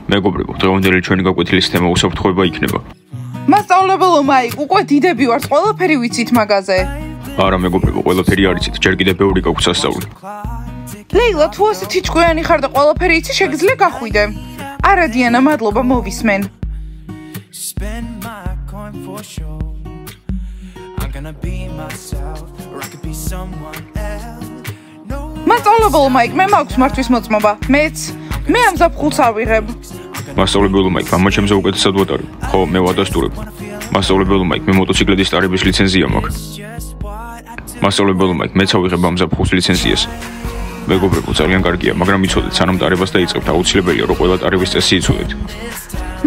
მეგობრებო, დღევანდელი ჩვენი გაკვეთილის თემა უსაფრთხოება იქნება. მასწავლებელო მაიკ, უკვე დიდები ვართ, ყველაფერი ვიცით მაგაზე. არა მეგობრებო, ყველაფერი არ იცით, ჯერ კიდევ ბევრი გაგვს ასწავლი. ლეილა, თუ ასეთი ჭკვიანი ხარ და ყველაფერი იცი, შეგიძლია გახვიდე. არა დიანა, მადლობა, მოვისმენ. მასწავლებელო მაიკ, მე მაქვს მართვის მოწმობა. მეც მე ამ ზაფხულს ავიღებ. მასწავლებელო მაიკ, მამა ჩემზე უკეთესად ვატარებ. ხო, მე ვადასტურებ. მასწავლებელო მაიკ, მე მოტოციკლეთის ტარების ლიცენზია მაქვს. მასწავლებელო მაიკ, მეც ავიღებ ამ ზაფხულს ლიცენზიას. მეგობრებო, ძალიან კარგია, მაგრამ იცოდეთ, სანამ ტარებას დაიწყებთ, აუცილებელია, რომ ყველა ტარების წესი იცოდეთ.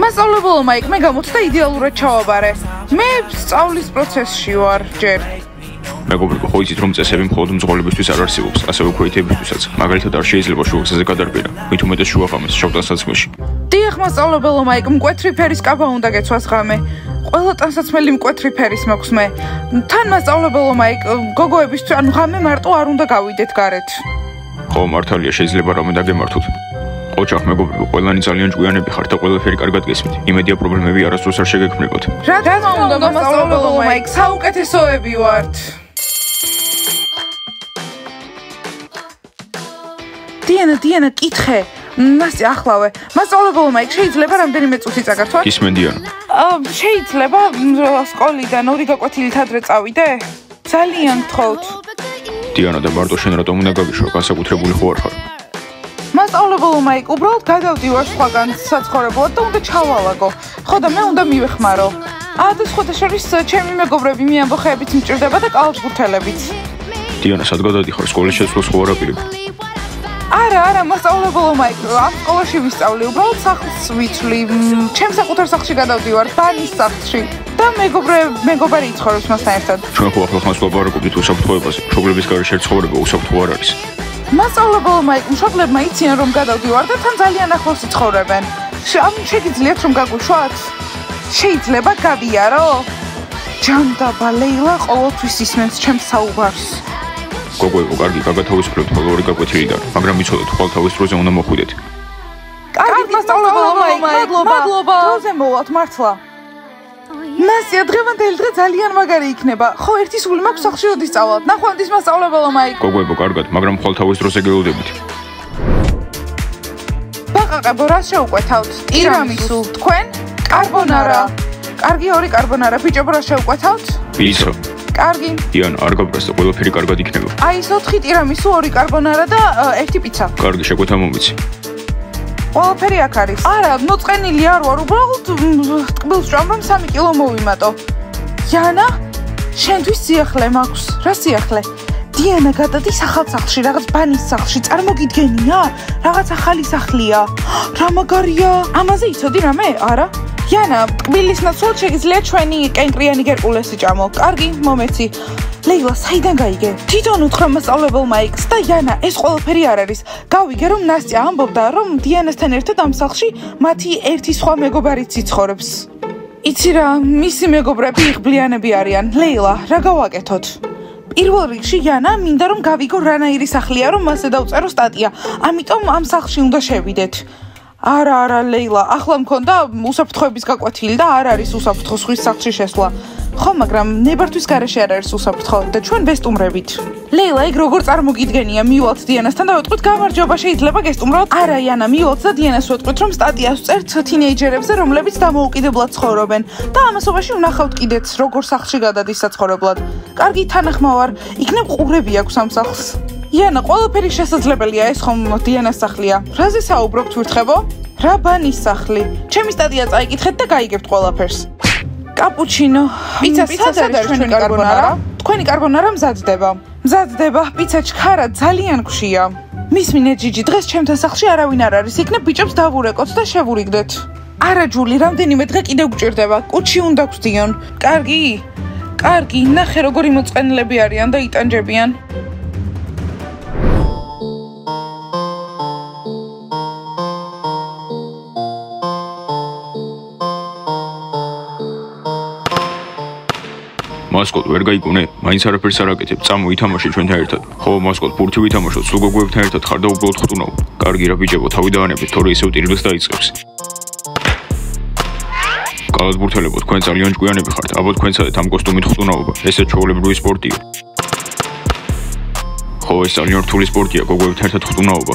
მასწავლებელო მაიკ, მე გამოცდა იდეალურად ჩავაბარე. მე სწავლის პროცესში ვარ ჯერ. მეგობრებო, ხო იცით, რომ წესები მხოლოდ მძღოლებისთვის არ არსებობს, ასევე ქვეითებისთვისაც. მაგალითად, არ შეიძლება შუაგზაზე გადარბირა, მით უმეტეს შუაღამეს, შავ ტანსაცმელში. დიახ, მასწავლებელო მაიკ, მკვეთრი ფერის კაბა უნდა გეცვას ღამე. ყველა ტანსაცმელი მკვეთრი ფერის მაქვს მე. თან მასწავლებელო მაიკ, გოგოებისთვის, ანუ ღამე მარტო არ უნდა გავიდეთ გარეთ. ხო, მართალია, შეიძლება რამე დაგემართოთ. ოჯახ მეგობრებო, ყველანი ძალიან ჭკვიანები ხართ და ყველაფერი კარგად გესმით. იმედია პრობლემები არასდროს არ შეგექმნებათ. რა თქმა უნდა, მასწავლებელო მაიკ, საუკეთესოები ვართ. დიანა, კითხე. ნასტი, ახლავე. მასწავლებელო მაიკ, შეიძლება რამდენიმე წუთი წაგართვა? ისმენ დიანა. შეიძლება სკოლიდან ორი გაკვეთილით ადრე წავიდე? ძალიან გთხოვთ. დიანა და მარტო შენ რატომ უნდა გაგიშვა, განსაკუთრებული ხო არ ხარ? მასწავლებელო მაიკ, უბრალოდ გადავდივარ სხვაგან საცხოვრებლად და უნდა ჩავალაგო. ხო და მე უნდა მივეხმარო. და სხვათა შორის ჩემი მეგობრები მიამბოხეებით მჭირდება და კალათბურთელებით. დიანა, სად გადადიხარ? სკოლის შეცვლას ხო არ აპირებ? არა, მასწავლებელო მაიკ, ამ სკოლაში ვისწავლი, უბრალოდ სახლს ვიცვლი. ჩემ საკუთარ სახლში გადავდივარ, ბანის სახლში. და მეგობარი იცხოვრებს მასთან ერთად. ჩვენ ხო ახლახანს ვლაპარაკობთ უსაფრთხოებაზე. მშობლების გარეშე ცხოვრება უსაფრთხო არ არის. მასწავლებელო მაიკ, მშობლებმა იციან რომ გადავდივარ და თან ძალიან ახლოს იცხოვრებენ. შეგიძლიათ რომ გაგვიშვათ? შეიძლება გავიარო? ჯანდაბა ლეილა ყოველთვის ისმენს ჩემს საუბარს. გოგოებო, კარგი, გაგათავისუფლებთ ხოლმე ორი გაკვეთილიდან, მაგრამ იცოდეთ, ხვალ თავის დროზე უნდა მოხვიდეთ. კარგი, მასწავლებელო მაიკ, მადლობა. დროზე მოვალთ, მართლა. ნასია, დღევანდელი დღე ძალიან მაგარი იქნება. ხო, ერთი სული მაქვს სახლში ვისწავლოთ. ნახვამდის მასწავლებელო მაიკ. გოგოებო, კარგად, მაგრამ ხვალ თავის დროზე გელოდებით. ბაყაყებო, რა შეუკვეთავთ? ტირამისუ. თქვენ? კარბონარა. კარგი, ორი კარბონარა. ბიჭებო, რა შეუკვეთავთ? პიცა. კარგი. დიანა, არ გაბრასდა, ყველაფერი კარგად იქნება. აი ეს 4 ტირამისუ, 2 კარბონარა და 1 პიცა. კარგი, შეკვეთა მომიცი. ყველაფერი აქ არის. არა, მოწყენილი არ ვარ, უბრალოდ ტკბილს ვჭამ რომ 3 კილო მოვიმატო.იანა, შენთვის სიახლე მაქვს. რა სიახლე? დიანა გადადის ახალ სახლში, რაღაც ბანის სახლში. წარმოგიდგენია? რაღაც ახალი სახლია. რა მაგარია? ამაზე იცოდი რამე? არა?იანა, ტკბილის ნაცვლად შეგიძლია ჩვენი კენკრიანი გერკულესი ჭამო. კარგი, მომეცი. ლეილა, საიდან გაიგე? თვითონ უთხრა მასწავლებელ მაიკს დაიანა, ეს ყველაფერი არ არის. გავიგე რომ ნასტია ამბობდა, რომ დიანასთან ერთად ამ სახლში მათი ერთი სხვა მეგობარიც იცხოვრებს. იცი რა, მისი მეგობრები იღბლიანები არიან. ლეილა, რა გავაკეთოთ? პირველ რიგშიიანა მინდა რომ გავიგო რანაირი სახლია, რომ მასე დავწერო სტატია. ამიტომ ამ სახლში უნდა შევიდეთ. არა, ლეილა, ახლა მქონდა უსაფრთხოების გაკვეთილი და არ არის უსაფრთხო სხვის სახლში შესვლა. ხო, მაგრამ ნებართვის გარეშე არ არის უსაფრთხო და ჩვენ ვესტუმრებით. ლეილა, ეგ როგორ წარმოგიდგენია, მივალთ დიანასთან და ვეტყვით გამარჯობა, შეიძლება გესტუმროთ? არა, იანა, მივალთ და დიანას ვეტყვით, რომ სტატიას ვწერთ თინეიჯერებზე, რომლებიც დამოუკიდებლად ცხოვრობენ და ამასობაში ვნახავთ კიდეც, როგორ სახლში გადადის საცხოვრებლად. კარგი, თანახმავარ, იქნებ ყურები აქვს ამ სახლს. იანა, ყველაფერი შესაძლებელია, ეს ხომ დიანას სახლია. რაზე საუბრობთ, ვირთხებო? რა ბანის სახლი? ჩემი სტატია წაიკითხეთ და გაიგებთ ყველაფერს. კაპუჩინო. პიცა სად არის ჩვენი კარბონარა? თქვენი კარბონარა მზადდება. პიცა ჩქარა ძალიან გვშია. მისმინეთ ჯიჯი, დღეს ჩემთან სახლში არავინ არ არის. იქნებ ბიჭებს დავურეკოთ და შევურიგდეთ. არა ჯული, რამდენიმე დღე კიდევ გჭირდება. კუჩი უნდა გვსდიონ. კარგი, ნახე როგორი მოწყენილები არიან და იტანჯებიან. მასკოტ ვერ გაიგონე? მაინც არაფერს არ აკეთებ. წამო ითამაშე ჩვენთან ერთად. ხო, მასკოტ, ბურთი ვითამაშოთ, სულ გოგოებთან ერთად ხარ და უბრალოდ ხტუნავ. კარგი რა ბიჭებო, თავი დაანებეთ, თორე ისევ ტირილს დაიწყებს. კალათბურთელებო, თქვენ ძალიან ჭკვიანები ხართ. აბა თქვენცადეთ ამ კოსტუმით ხტუნაობა. ესე ჩვეულებრივი სპორტია. ხო, ეს ძალიან რთული სპორტია, გოგოებთან ერთად ხტუნაობა.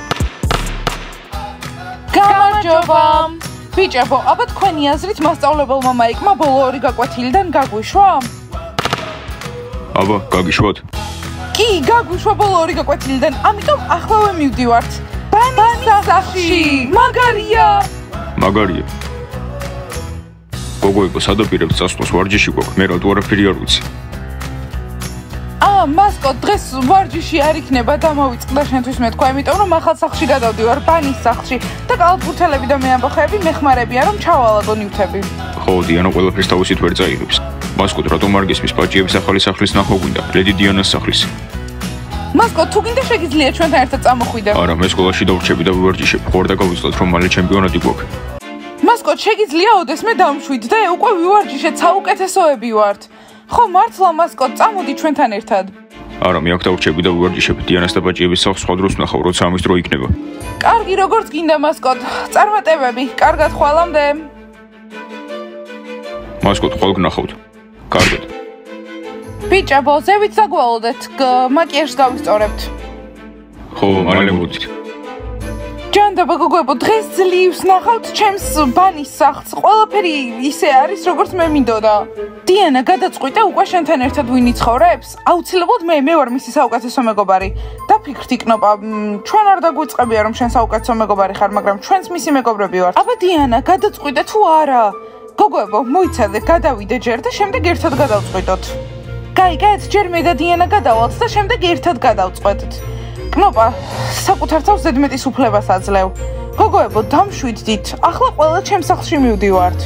გამარჯობა. ბიჭებო, აბა თქვენი აზრით მასწავლებელმა მაიკმა ბოლო 2 გაკვეთილიდან გაგვიშვა? აბა, გაგიშვათ? კი, გაგვიშვა ბოლო 2 გაკვეთილიდან, ამიტომ ახლავე მივდივართ. ბანის სახლში. მაგარია. მაგარია. გოგოებო, სადაპირებ წასვლას ვარჯიში გვაქვს, მე რატო არაფერი არ ვიცი. მასკო, დღეს ვარჯიში არ იქნება, დამოვიწყდა შენთვის მეთქვა, იმიტომ რომ ახალ სახლში გადავდივარ, ბანის სახლში და კალათბურთელები და მე ამბოხეები მეხმარებიან, რომ ჩავალაგო ნივთები. ხო, დიანა ყველაფერს თავისით ვერ წაიღებს. მასკო, რატომ არ გესმის პაჭიების ახალი სახლის ნახვა გვინდა, ლედი დიანას სახლის. მასკო, თუ გინდა შეგიძლია ჩვენთან ერთად წამოხვიდე. არა, მე სკოლაში დავრჩები და ვივარჯიშებ, ხო არ დაგავიწყდეთ, რომ მალე ჩემპიონატი გვაქვს. მასკო, შეგიძლია ოდესმე დავმშვიდ და უკვე ვივარჯიშეთ, საუკეთესოები ვართ. ხო, მართლა მასკო, წამოდი ჩვენთან ერთად. არა, მე აქ დავრჩები და ვივარჯიშებ, დიანას და პაჭიების სახლს სხვა დროს ვნახავ, როცა ამის დრო იქნება. კარგი, როგორც გინდა მასკო, წარმატებები, კარგად ხვალამდე. მასკო, ხვალ გნახავთ. კარგად. ბიჭებო, ზევით დაგვალოდეთ, მაკიაჟს გავისწორებთ. ხო, მალე მოდით. ჯანდაბა გოგოებო, დღეს ძლივს ნახავთ ჩემს ბანის სახლს. ყველაფერი ისე არის, როგორც მე მინდოდა. დიანა, გადაწყვიტე უკვე შენთან ერთად ვინ იცხოვრებს? აუცილებლად მე ვარ მისი საუკეთესო მეგობარი. დაფიქრდი კნოპა, ჩვენ არ დაგვიწყებია რომ შენ საუკეთესო მეგობარი ხარ, მაგრამ ჩვენც მისი მეგობრები ვართ. აბა დიანა, გადაწყვიტე თუ არა? გოგოებო, მოიცადე, გადავიდე ჯერ და შემდეგ ერთად გადავწყვიტოთ. გაიგეთ, ჯერ მე და დიანა გადავალთ და შემდეგ ერთად გადავწყვეტთ. კნოპა, საკუთარ თავს ზედმეტის უფლებას აძლევ. გოგოებო, დამშვიდდით. ახლა ყველა ჩემს სახლში მივდივართ.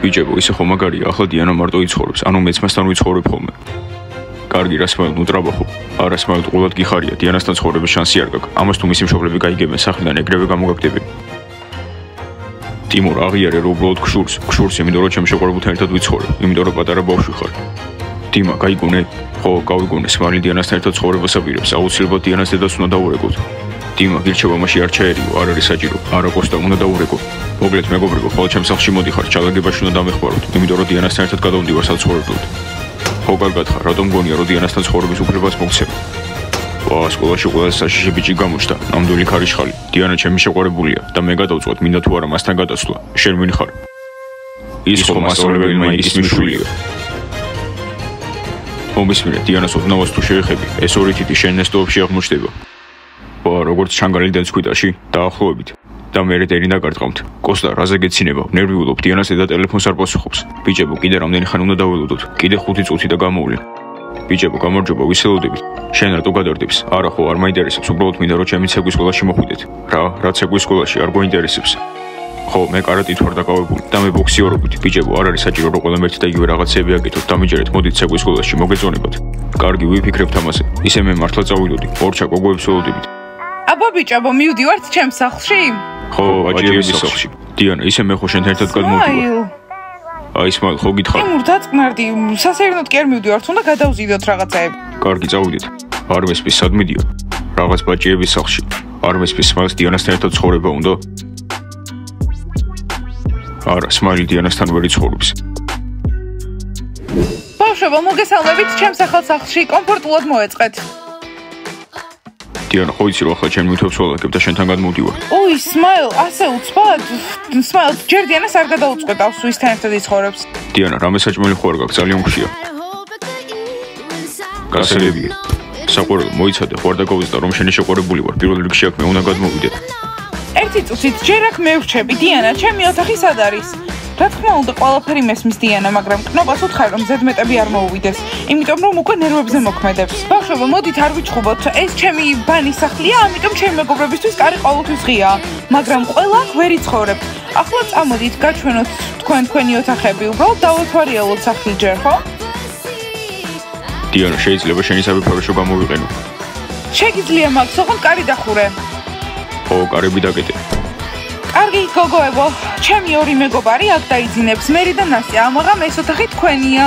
ბიჭებო, ისე ხო მაგარია, ახლა დიანა მარტო იცხოვრებს, ანუ მეც მასთან ვიცხოვრებ ხოლმე. კარგი, რასმაილ, ნუ ტრაბახო. არა, სმაილ, ყულად გიხარია, დიანასთან ცხოვრების შანსი არ გაქვს. ამას თუ მისი მშობლები გაიგებენ სახლიდან, ეგრევე გამოგაგდებენ. ტიმურ, აღიარე, რომ უბრალოდ გშურს, იმიტომ რომ ჩემ შეყვარებულთან ერთად ვიცხოვრებ, იმიტომ რომ პატარა ბავშვი ხარ. დიმა, გაიგონე? ხო, გავიგონე, სმაილი დიანასთან ერთად ცხოვრებას აპირებს, აუცილებლად დიანას დედას უნდა დაურეკოთ. დიმა, გირჩევა მასში არ ჩაერიო, არ არის საჭირო, არა კოსტა უნდა დაურეკო. მოგლეთ მეგობრებო, ხოლმე ჩემ სახლში მოდიხარ, ჩალაგებაში უნდა დამეხმაროთ, იმიტომ რომ დიანასთან ერთად გადავდივარ საცხოვრებლად. ხო, კარგად ხარ, რატომ გონია, რომ დიანასთან ცხოვრების უფლებას მოგცემ? ვა, სკოლაში ყველა საშიში ბიჭი გამოჩნდა, ნამდვილი ქარიშხალი. დიანა ჩემი შეყვარებულია და მე გადავწყვეტ, მინდა თუ არა მასთან გადასვლა. შენ ვინ ხარ? ის ხო მასწავლებელი მაიკის მიშვილია. მომისმინე, დიანას ოდნავას თუ შეეხები, ეს ორი თითი შენ ნესტოებში აღმოჩნდება. ვა, როგორც ჩანგალი დენს ქვიტაში, დაახლოებით. და მე რეტერი დაგარტყამთ. კოსტა, რაზე გეცინება? ნერვიულობ, დიანას დედა ტელეფონს არ პასუხობს. ბიჭებო, კიდე რამდენი ხანი უნდა დაველოდოთ? კიდე 5 წუთი და გამოვლენ. ბიჭებო, გამარჯობა, ვისელოდებით. შენ რატო გადარდებს? არა ხო, არ მაინტერესებს, უბრალოდ მინდა რომ ჩემი ცეგვის სკოლაში მოხვიდეთ. რა ცეგვის სკოლაში არ გვაინტერესებს? ხო, მე კარატით ვარ დაკავებული და მე ბოქსიორობით. ბიჭებო, არ არის საჭირო რომ ყველამ ერთი და იგივე რაღაცები აკეთოთ. დამიჯერეთ, მოდით ცეგვის სკოლაში, მოგეწონებათ. კარგი, ვიფიქრებთ ამაზე. ისე მე მართლა წავიდოდი. ორჩა გოგოებს ველოდებით. აბა ბიჭებო, მივდივართ ჩემს სახლში? ხო, აჭიების სახლში. დიანა, ისე მე ხო შენთან ერთად გადმოვდივარ. აი, სმაილ, ხო გითხარ? ტიმურ, დაწკნარდი, სასეირნოდ კი არ მივდივართ, უნდა გადავზიდოთ რაღაცაები. კარგი, წავიდეთ. არ მესმის, სად მიდია? რაღაც ბაჭიების სახლში. არ მესმის, სმაილს დიანასთან ერთად ცხოვრება უნდა? არა, სმაილი დიანასთან ვერ იცხოვრებს. ბავშვებო, მოგესალმებით, ჩემს ახალ სახლში კომფორტულად მოეწყეთ. დიანა, ხო იცი რომ ახლა ჩემ ნივთებს ვალაგებ და შენთან გადმოვდივარ. ოი, სმაილ, ასე უცბად? სმაილ, ჯერ დიანას არ გადაუწყვეტავს, ვისთან ერთად იცხოვრებს. დიანა, რამე საჭმელი ხო არ გაქვს, ძალიან მშია. გასაგებია. საყვარელო, მოიცადე, ხო არ დაგავიწყდა რომ შენი შეყვარებული ვარ, პირველ რიგში აქ მე უნდა გადმოვიდე. ერთი წუთით, ჯერ აქ მე ვრჩები, დიანა, ჩემი ოთახი სად არის? რა თქმა უნდა, ყველაფერი მესმის დიანა, მაგრამ კნოპას უთხარ რომ ზედმეტები არ მოუვიდეს, იმიტომ რომ უკვე ნერვებზე მოქმედებს. ბავშვებო, მოდით არ ვიჩხუბოთ, ეს ჩემი ბანის სახლია, ამიტომ ჩემი მეგობრებისთვის კარი ყოველთვის ღიაა, მაგრამ ყველა აქ ვერ იცხოვრებთ. ახლა წამოდით, გაჩვენოთ თქვენი ოთახები, უბრალოდ დავათვალიეროთ სახლი ჯერ, ხო? დიანა, შეიძლება შენი საფრთხეში გამოვიყენო. შეგიძლია მაგ, ოღონდ კარი დახურე. ხო, კარები დაკეტე. კარგი, გოგოებო, ჩემი ორი მეგობარი აქ დაიძინებს, მერი და ნასტია, ამაღამ ეს ოთახი თქვენია.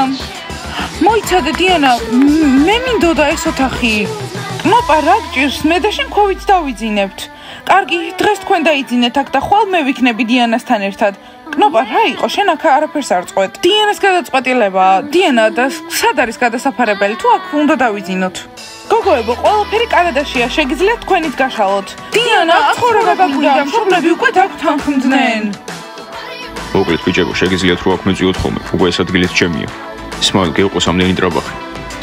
მოიცადე, დიანა, მე მინდოდა ეს ოთახი. კნოპა, რა გჭირს, მე და შენ ქვევით დავიძინებთ. კარგი, დღეს თქვენ დაიძინეთ აქ და ხვალ მე ვიქნები დიანასთან ერთად. კნოპა, რა იყო? შენ აქ არაფერს არ წყვეტ. დიანას გადაწყვეტილება. დიანა და სად არის გადასაფარებელი? თუ აქ უნდა დავიძინოთ. გოგოებო, ყველაფერი კანადაშია, შეგიძლიათ თქვენით გაშალოთ. დიანა, ცხოვრება გაგვიდა, მშობლები უკვე დაგთანხმდნენ. მოკლედ ბიჭებო, შეგიძლიათ რო აქ მეწვიოთ ხოლმე, უკვე ეს ადგილით ჩემია. სმაილ გეყოს ამდენი ტრაბახი.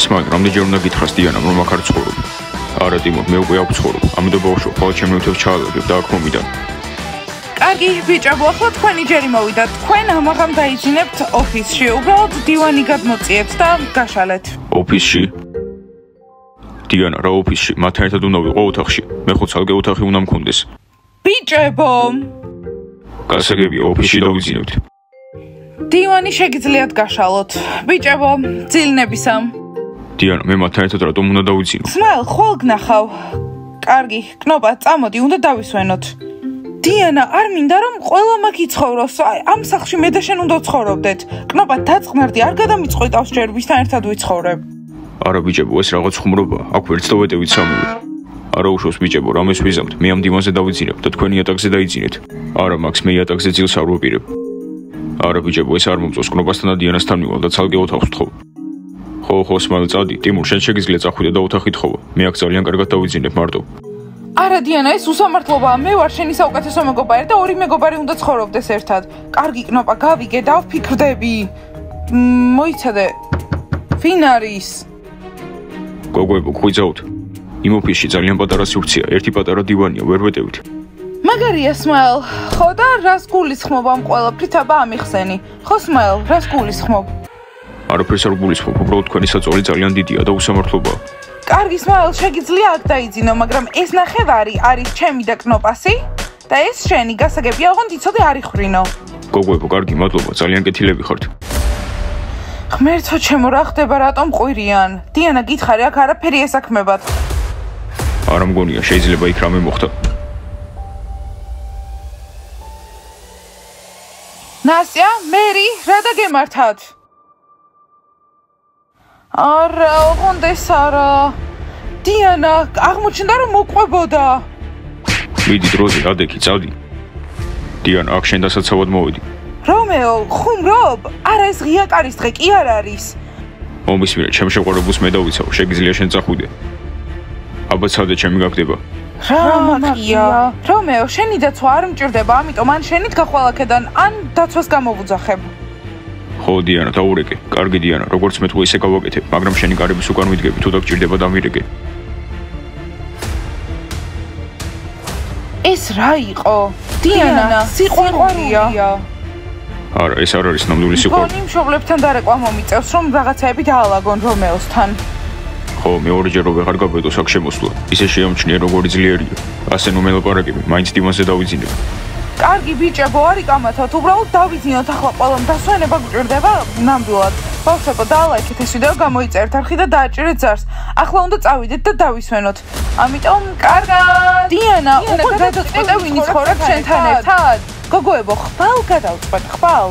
სმაილ, რამდენჯერ უნდა გითხრას დიანამ, რომ აქ არ ცხოვრობ? არა, ტიმო, მე უკვე აქ ვცხოვრობ. ამიტომ ბავშვო, ხოლმე ჩემი უთებს ჩაალაგებ და აქ მომიდან. კარგი, ბიჭებო, ახლა თქვენი ჯერი მოვიდა. თქვენ ამაღამ დაიძინებთ ოფისში. უბრალოდ დივანი გადმოწიეთ და გაშალეთ. ოფისში? დიანა, რა ოფისში? მათთან ერთად უნდა ვიყო ოთახში. მე ხო ცალკე ოთახი უნდა მქონდეს. ბიჭებო! გასაგებია, ოფისში დავიძინებთ. დივანი შეგიძლიათ გაშალოთ. ბიჭებო, ძილნებისა. დიანა, მე მათთან ერთად რატომ უნდა დავიძინო? სმაილ, ხვალ გნახავ. კარგი, კნოპა, წამოდი, უნდა დავისვენოთ. დიანა, არ მინდა რომ ყველა მაგ იცხოვროს. ამ სახლში მე და შენ უნდა ცხოვრობდეთ. კნოპა, დაწყნარდი, არ გადამიწყვეტავს ჯერ ვისთან ერთად ვიცხოვრებ. არა ბიჭებო, ეს რაღაც ხუმრობაა. აქ ვერც დავეტევით სამივე. არა უშავს ბიჭებო, რამეს ვიზამთ? მე ამ დივანზე დავიძინებ და თქვენი იატაკზე დაიძინეთ. არა, მაქს მე იატაკზე ძილს არ ვაპირებ. არა ბიჭებო, ეს არ მომწონს. კნოპასთან და დიანასთან მივალ და ცალკე ოთახს ვთხოვ. ხო, სმაილ, წადი. ტიმურ, შენ შეგიძლია წახვიდე და ოთახი თხოვო. მე აქ ძალიან კარგად დავიძინებ მარტო. არა დიანა, ეს უსამართლობაა. მე ვარ შენი საუკეთესო მეგობარი და ორი მეგობარი უნდა ცხოვრობდეს ერთად. კარგი კნოპა, გავიგე, დავფიქრდები. მოიცადე. ვინ არის? გოგოებო, ხვიძაოთ. იმ ოფისში ძალიან პატარა სივრცეა, ერთი პატარა დივანია, ვერ ვეტევით. მაგარია სმაილ. ხო და რას გულისხმობ ამ ყველაფრით აბა ამიხსენი? ხო სმაილ, რას გულისხმობ? არაფერს არ გულისხმობ, უბრალოდ თქვენი საწოლი ძალიან დიდია და უსამართლობაა. კარგი სმაილ, შეგიძლია აქ დაიძინო, მაგრამ ეს ნახევარი არის ჩემი და კნოპასი და ეს შენი, გასაგებია, ოღონდ იცოდე არ იხრინო. გოგოებო, კარგი, მადლობა, ძალიან კეთილები ხართ. ღმერთო ჩემო, რა ხდება, რატომ ყვირიან? დიანა, გითხარი, აქ არაფერი ესაქმებათ. არა მგონია, შეიძლება იქ რამე მოხდა. ნასტია, მერი, რა დაგემართათ? არა, ოღონდ ეს არა. დიანა, აღმოჩნდა რომ მოყვებოდა. მიდი დროზე, ადექი, წავდი. დიანა, აქ შენ დასაცავად მოვედი. რომეო, ხუმრობ? არა, ეს ღია კარის დღე კი არ არის. მომისმინე, ჩემ შეყვარებულს მე დავიცავ, შეგიძლია შენ წახვიდე. აბა ცადე, ჩემი გაგდება. რა მაგია? რომეო, შენი დაცვა არ მჭირდება, ამიტომ ან შენით გახვალ აქედან, ან დაცვას გამოვუძახებ. ხო, დიანა, დაურეკე. კარგი დიანა, როგორც მე თუ ისე გავაკეთებ, მაგრამ შენი კარების უკან ვიდგები, თუ დაგჭირდება დამირეკე. ეს რა იყო? დიანა, სიყვარულია. არა, ეს არ არის ნამდვილი სიყვარული. გონი მშობლებთან დარეკვა მომიწევს, რომ რაღაცეები დაალაგონ რომეოსთან. ხო, მე ორჯერ რო ვეღარ გავედოს აქ შემოსვლა. ისე შეამჩნია, როგორი ძლიერია. ასე ნუ მელაპარაკები, მაინც დივანზე დავიძინებ. კარგი ბიჭებო, არი კამათოთ, უბრალოდ დავიძინოთ ახლა ყველამ დასვენება გვჭირდება ნამდვილად. ბავშვებო, დაალაიქეთ ეს ვიდეო, გამოიწერთ არხი და დააჭერეთ ზარს. ახლა უნდა წავიდეთ და დავისვენოთ. ამიტომ კარგად. დიანა, უკვე გადაწყვეტე ვინ იცხოვრებს შენთან ერთად? გოგოებო, ხვალ გადავწყვეტ, ხვალ.